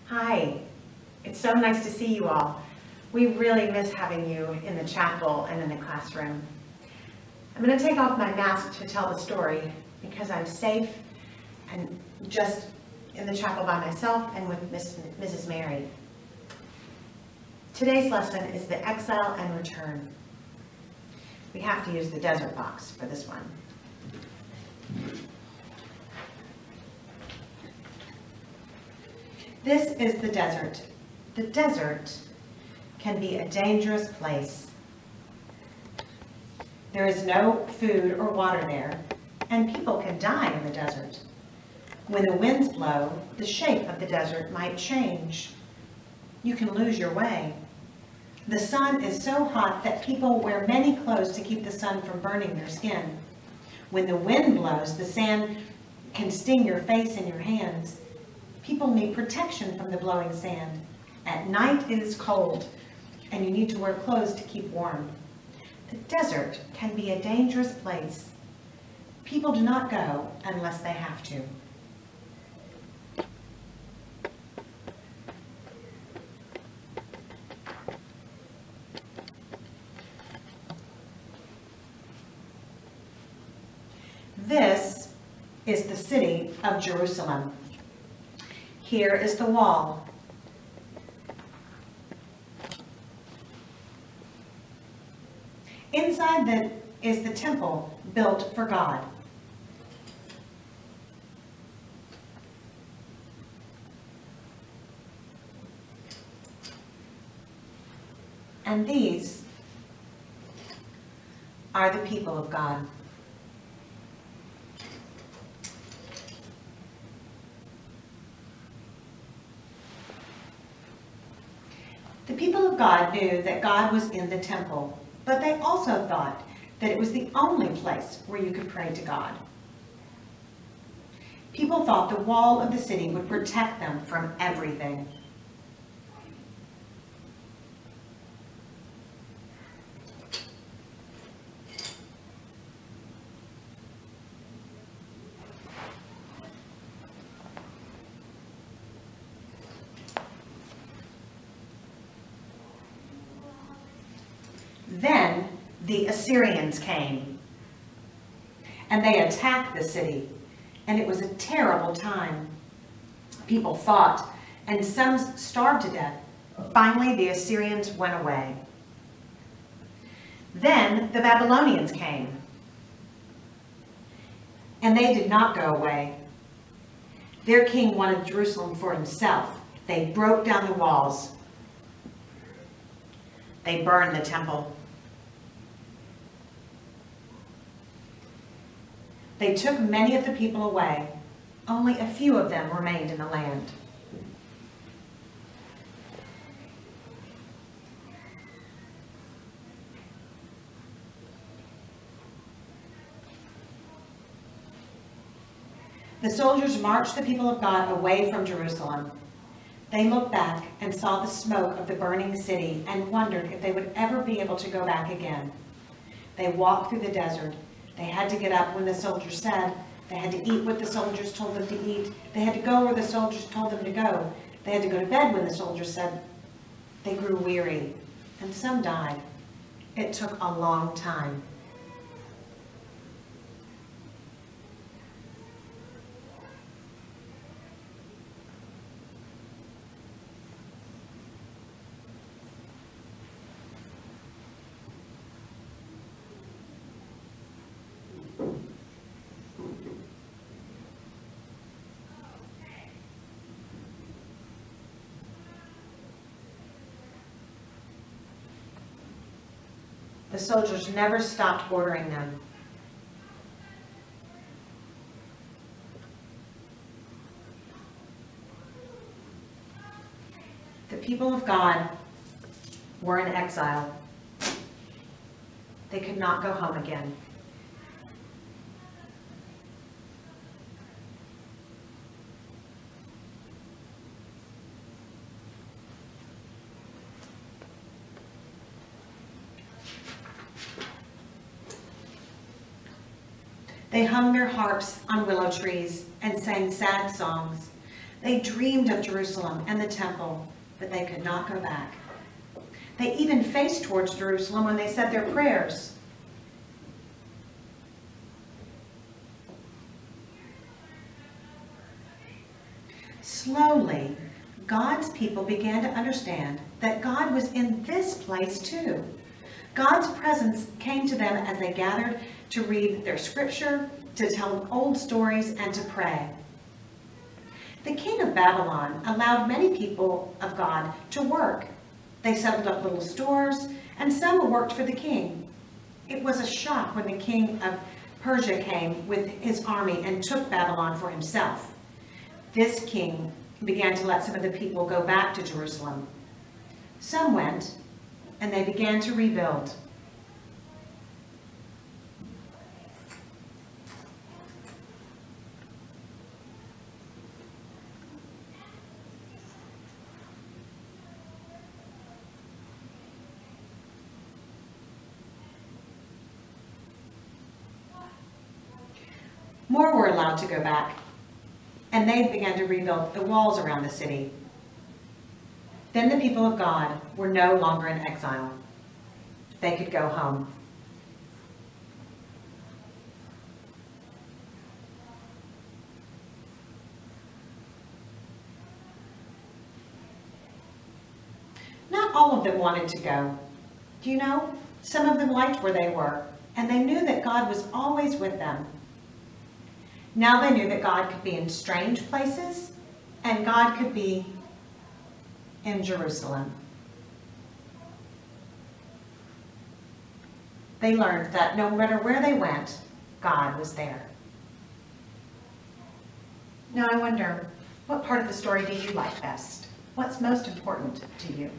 Hi, it's so nice to see you all. We really miss having you in the chapel and in the classroom. I'm going to take off my mask to tell the story because I'm safe and just in the chapel by myself and with Mrs. Mary. Today's lesson is the Exile and Return. We have to use the desert box for this one. This is the desert. The desert can be a dangerous place. There is no food or water there, and people can die in the desert. When the winds blow, the shape of the desert might change. You can lose your way. The sun is so hot that people wear many clothes to keep the sun from burning their skin. When the wind blows, the sand can sting your face and your hands. People need protection from the blowing sand. At night it is cold, and you need to wear clothes to keep warm. The desert can be a dangerous place. People do not go unless they have to. This is the city of Jerusalem. Here is the wall. Inside is the temple built for God. And these are the people of God. The people of God knew that God was in the temple, but they also thought that it was the only place where you could pray to God. People thought the wall of the city would protect them from everything. Then the Assyrians came, and they attacked the city, and it was a terrible time. People fought, and some starved to death. Finally, the Assyrians went away. Then the Babylonians came, and they did not go away. Their king wanted Jerusalem for himself. They broke down the walls. They burned the temple. They took many of the people away. Only a few of them remained in the land. The soldiers marched the people of God away from Jerusalem. They looked back and saw the smoke of the burning city and wondered if they would ever be able to go back again. They walked through the desert. They had to get up when the soldiers said. They had to eat what the soldiers told them to eat. They had to go where the soldiers told them to go. They had to go to bed when the soldiers said. They grew weary, and some died. It took a long time. The soldiers never stopped ordering them. The people of God were in exile. They could not go home again. They hung their harps on willow trees and sang sad songs. They dreamed of Jerusalem and the temple, but they could not go back. They even faced towards Jerusalem when they said their prayers. Slowly, God's people began to understand that God was in this place too. God's presence came to them as they gathered to read their scripture, to tell old stories, and to pray. The king of Babylon allowed many people of God to work. They settled up little stores, and some worked for the king. It was a shock when the king of Persia came with his army and took Babylon for himself. This king began to let some of the people go back to Jerusalem. Some went, and they began to rebuild. More were allowed to go back, and they began to rebuild the walls around the city. Then the people of God were no longer in exile. They could go home. Not all of them wanted to go. Do you know? Some of them liked where they were, and they knew that God was always with them. Now they knew that God could be in strange places, and God could be in Jerusalem. They learned that no matter where they went, God was there. Now I wonder, what part of the story do you like best? What's most important to you?